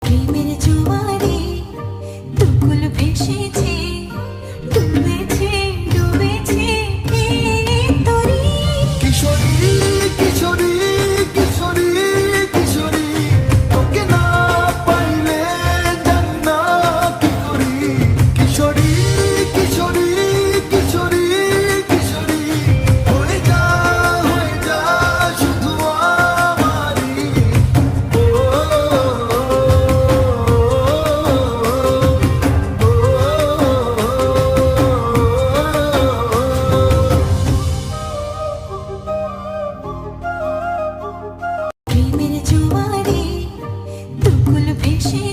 প্রেমের জোয়ারে দুকুল ভেসেছে, ডুবেছে ডুবেছে এই তরি। কিশোরী কিশোরী কিশোরী কিশোরী, তোকে না পাইলে জানি না কি করি। কিশোরী কিশোরী কিশোরী কিশোরী, হয়ে যা শুধু আমারই। ও, প্রেমের জোয়ারে দুকুল ভেসে